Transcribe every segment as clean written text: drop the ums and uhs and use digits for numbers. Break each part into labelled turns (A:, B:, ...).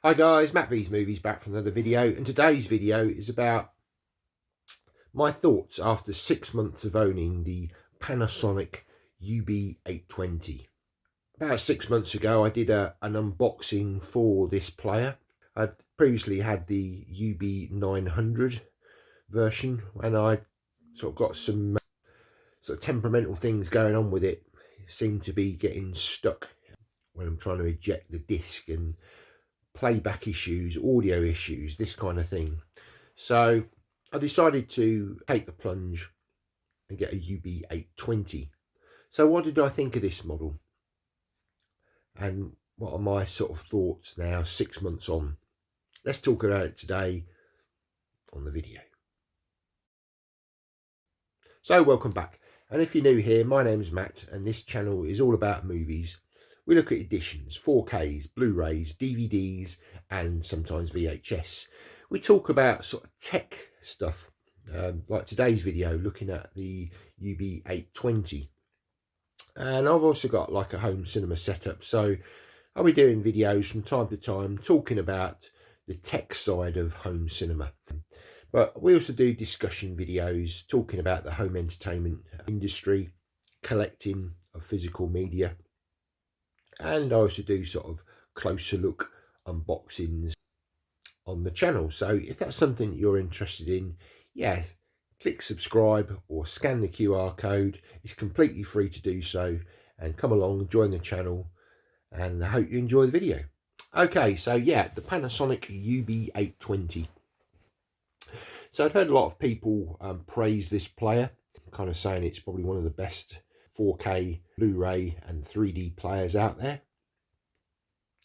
A: Hi guys, Matt V's Movies back for another video, and today's video is about my thoughts after 6 months of owning the Panasonic UB820. About 6 months ago I did an unboxing for this player. I'd previously had the UB900 version and I sort of got some sort of temperamental things going on with it. It seemed to be getting stuck when I'm trying to eject the disc, and playback issues, audio issues, this kind of thing. So I decided to take the plunge and get a UB820. So what did I think of this model? And what are my sort of thoughts now 6 months on? Let's talk about it today on the video. So welcome back. And if you're new here, my name's Matt and this channel is all about movies. We look at editions, 4Ks, Blu-rays, DVDs, and sometimes VHS. We talk about sort of tech stuff, like today's video, looking at the UB820. And I've also got like a home cinema setup, so I'll be doing videos from time to time talking about the tech side of home cinema. But we also do discussion videos talking about the home entertainment industry, collecting of physical media. And I also do sort of closer look unboxings on the channel. So if that's something you're interested in, yeah, click subscribe or scan the QR code. It's completely free to do so. And come along, join the channel, and I hope you enjoy the video. Okay, so yeah, the Panasonic UB820. So I've heard a lot of people praise this player, kind of saying it's probably one of the best 4K Blu-ray and 3D players out there.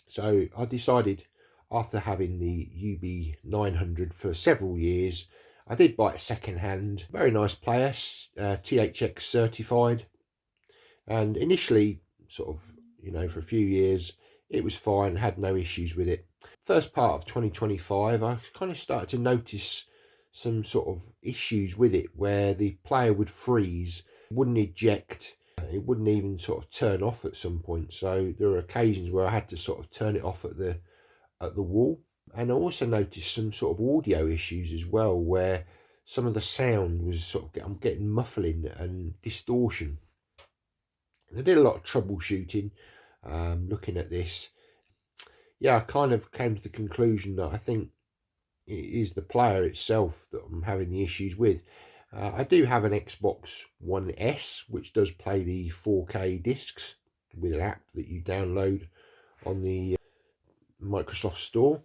A: So I decided, after having the UB900 for several years, I did buy it second hand. Very nice player, THX certified, and initially sort of, you know, for a few years it was fine, had no issues with it. First part of 2025 I kind of started to notice some sort of issues with it, where the player would freeze, wouldn't eject, it wouldn't even sort of turn off at some point. So there were occasions where I had to sort of turn it off at the wall. And I also noticed some sort of audio issues as well, where some of the sound was sort of, I'm getting muffling and distortion. And I did a lot of troubleshooting, looking at this. Yeah, I kind of came to the conclusion that I think it is the player itself that I'm having the issues with. I do have an Xbox One S, which does play the 4K discs with an app that you download on the Microsoft Store.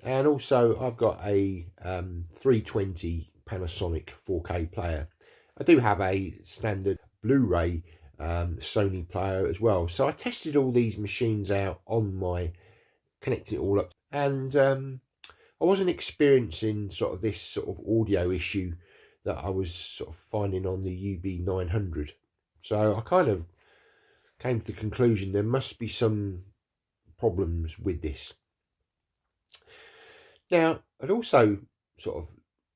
A: And also I've got a 320 Panasonic 4K player. I do have a standard Blu-ray Sony player as well. So I tested all these machines out on my, connected it all up, and I wasn't experiencing sort of this sort of audio issue that I was sort of finding on the UB900. So I kind of came to the conclusion there must be some problems with this. Now, I'd also sort of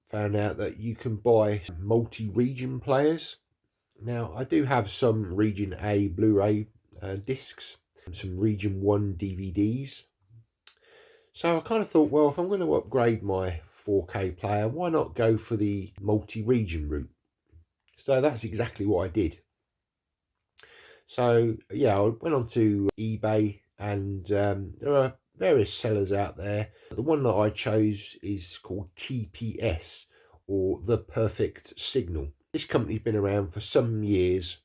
A: found out that you can buy multi-region players. Now, I do have some Region A Blu-ray discs, and some Region 1 DVDs. So I kind of thought, well, if I'm going to upgrade my 4K player, why not go for the multi-region route? So that's exactly what I did. So yeah, I went on to eBay, and there are various sellers out there. The one that I chose is called TPS, or The Perfect Signal. This company's been around for some years,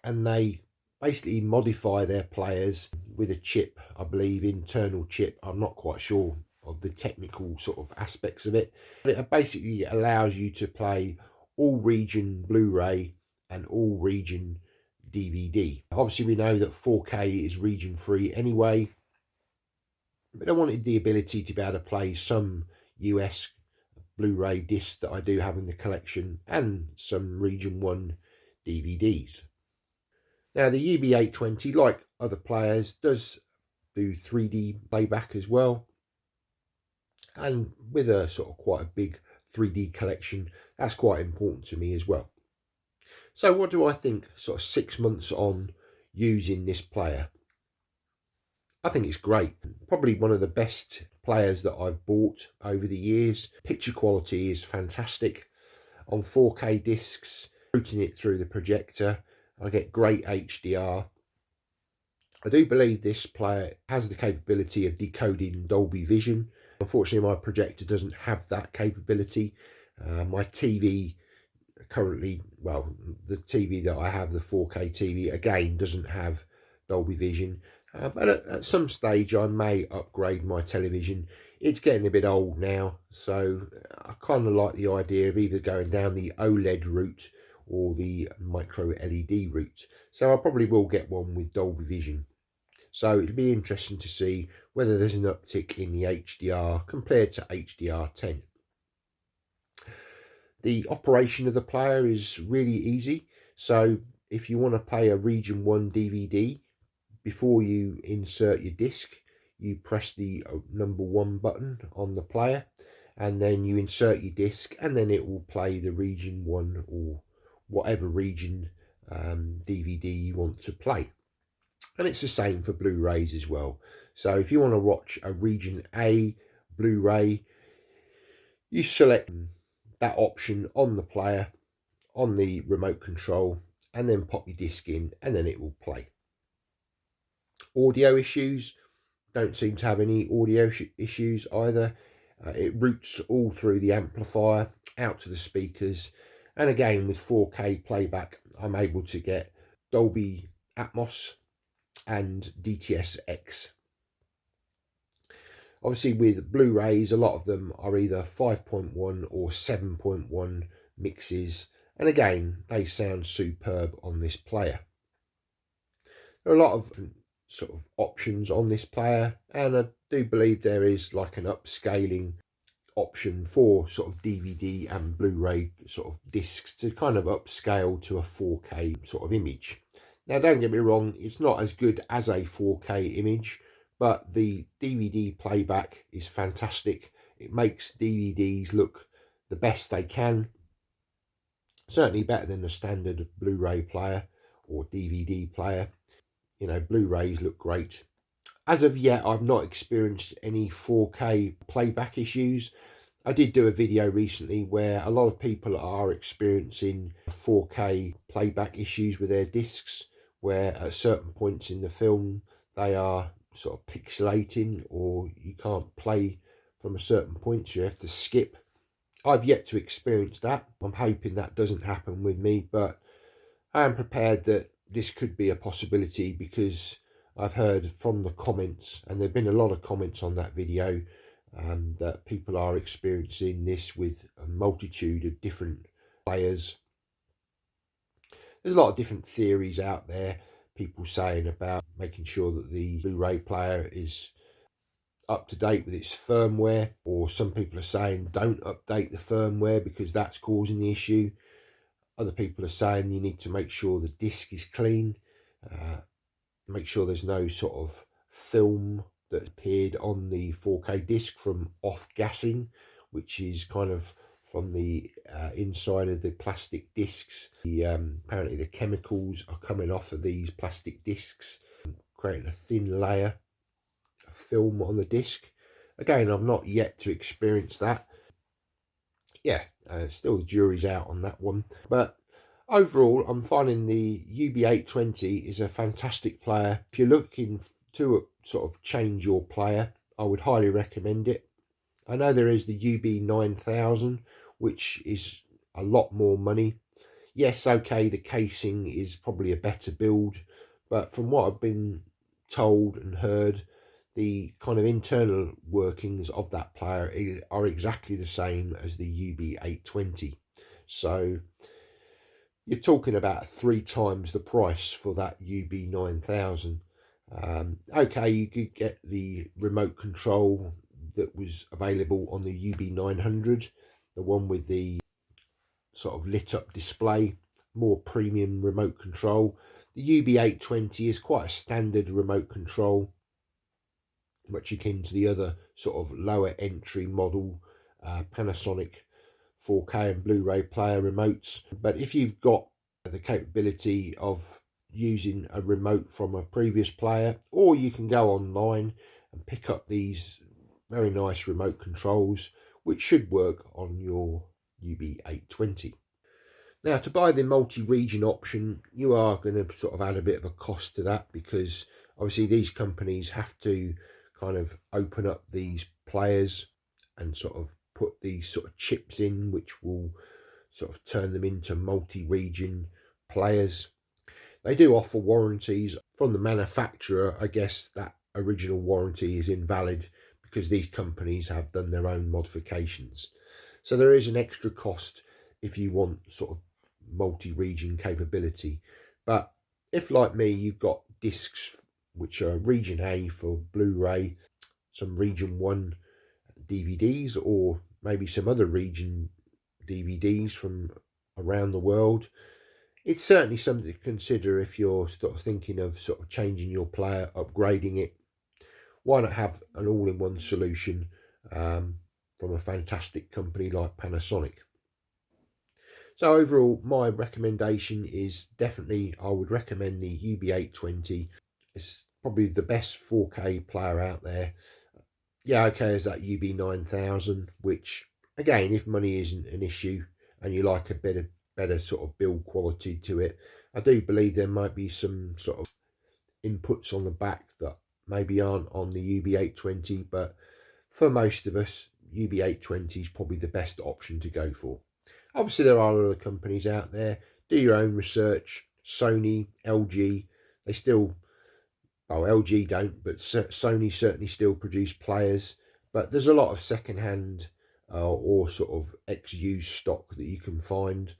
A: and they basically modify their players with a chip, I believe, internal chip. I'm not quite sure of the technical sort of aspects of it, but it basically allows you to play all region Blu-ray and all region DVD. Obviously we know that 4K is region free anyway, but I wanted the ability to be able to play some US Blu-ray discs that I do have in the collection, and some region 1 DVDs. Now the UB820, like other players, does do 3D playback as well, and with a sort of quite a big 3D collection, that's quite important to me as well. So what do I think sort of 6 months on using this player? I think it's great. Probably one of the best players that I've bought over the years. Picture quality is fantastic. On 4K discs, routing it through the projector, I get great HDR. I do believe this player has the capability of decoding Dolby Vision. Unfortunately, my projector doesn't have that capability. My TV currently, well, the TV that I have, the 4K TV, again, doesn't have Dolby Vision. But at some stage, I may upgrade my television. It's getting a bit old now, so I kind of like the idea of either going down the OLED route or the micro LED route. So I probably will get one with Dolby Vision. So it'll be interesting to see whether there's an uptick in the HDR compared to HDR10. The operation of the player is really easy. So if you want to play a Region 1 DVD, before you insert your disc, you press the number 1 button on the player, and then you insert your disc, and then it will play the Region 1 or whatever region DVD you want to play. And it's the same for Blu-rays as well. So if you want to watch a Region A Blu-ray, you select that option on the player, on the remote control, and then pop your disc in, and then it will play. Audio issues, don't seem to have any audio issues either. It routes all through the amplifier out to the speakers, and again with 4K playback I'm able to get Dolby Atmos and DTS-X. Obviously with Blu-rays, a lot of them are either 5.1 or 7.1 mixes, and again they sound superb on this player. There are a lot of sort of options on this player, and I do believe there is like an upscaling option for sort of DVD and Blu-ray sort of discs to kind of upscale to a 4K sort of image. Now don't get me wrong, it's not as good as a 4K image, but the DVD playback is fantastic. It makes DVDs look the best they can, certainly better than a standard Blu-ray player or DVD player. You know, Blu-rays look great. As of yet, I've not experienced any 4K playback issues. I did do a video recently where a lot of people are experiencing 4K playback issues with their discs, where at certain points in the film they are sort of pixelating, or you can't play from a certain point, so you have to skip. I've yet to experience that. I'm hoping that doesn't happen with me, but I am prepared that this could be a possibility, because I've heard from the comments, and there have been a lot of comments on that video, that people are experiencing this with a multitude of different players. There's a lot of different theories out there, people saying about making sure that the Blu-ray player is up to date with its firmware, or some people are saying don't update the firmware because that's causing the issue. Other people are saying you need to make sure the disc is clean, make sure there's no sort of film that appeared on the 4K disc from off-gassing, which is kind of from the inside of the plastic discs. Apparently the chemicals are coming off of these plastic discs, creating a thin layer of film on the disc. Again, I've not yet to experience that. Yeah, still the jury's out on that one. But overall, I'm finding the UB820 is a fantastic player. If you're looking to sort of change your player, I would highly recommend it. I know there is the UB9000, which is a lot more money. Yes, okay, the casing is probably a better build, but from what I've been told and heard, the kind of internal workings of that player are exactly the same as the UB820. So you're talking about 3 times the price for that UB9000. Okay, you could get the remote control that was available on the UB900, the one with the sort of lit up display, more premium remote control. The UB820 is quite a standard remote control, much akin to the other sort of lower entry model Panasonic 4K and Blu-ray player remotes. But if you've got the capability of using a remote from a previous player, or you can go online and pick up these very nice remote controls, which should work on your UB820. Now, to buy the multi-region option, you are going to sort of add a bit of a cost to that, because obviously these companies have to kind of open up these players and sort of put these sort of chips in, which will sort of turn them into multi-region players. They do offer warranties from the manufacturer. I guess that original warranty is invalid because these companies have done their own modifications. So there is an extra cost if you want sort of multi-region capability. But if, like me, you've got discs which are region A for Blu-ray, some region 1 DVDs, or maybe some other region DVDs from around the world, it's certainly something to consider if you're sort of thinking of sort of changing your player, upgrading it. Why not have an all-in-one solution from a fantastic company like Panasonic? So overall, my recommendation is definitely, I would recommend the UB820. It's probably the best 4K player out there. Yeah, okay, there's that UB9000, which, again, if money isn't an issue and you like a better sort of build quality to it, I do believe there might be some sort of inputs on the back that maybe aren't on the UB820, but for most of us, UB820 is probably the best option to go for. Obviously, there are other companies out there. Do your own research. Sony, LG, they still, well, LG don't, but Sony certainly still produce players. But there's a lot of second-hand or sort of ex-used stock that you can find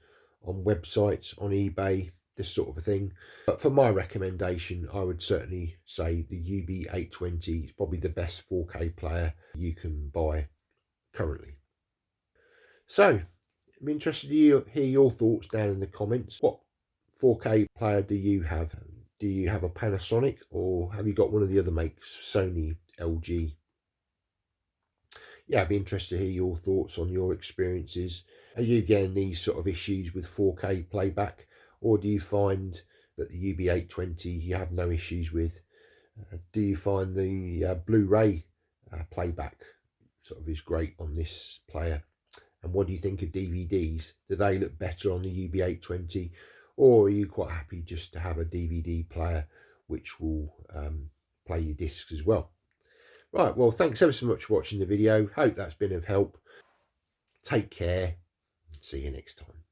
A: on websites, on eBay, this sort of a thing. But for my recommendation, I would certainly say the UB820 is probably the best 4K player you can buy currently. So, I'm interested to hear your thoughts down in the comments. What 4K player do you have? Do you have a Panasonic, or have you got one of the other makes, Sony, LG? Yeah, I'd be interested to hear your thoughts on your experiences. Are you getting these sort of issues with 4K playback, or do you find that the UB820 you have no issues with? Do you find the Blu-ray playback sort of is great on this player? And what do you think of DVDs? Do they look better on the UB820, or are you quite happy just to have a DVD player which will play your discs as well? Right, well, thanks ever so much for watching the video. Hope that's been of help. Take care. See you next time.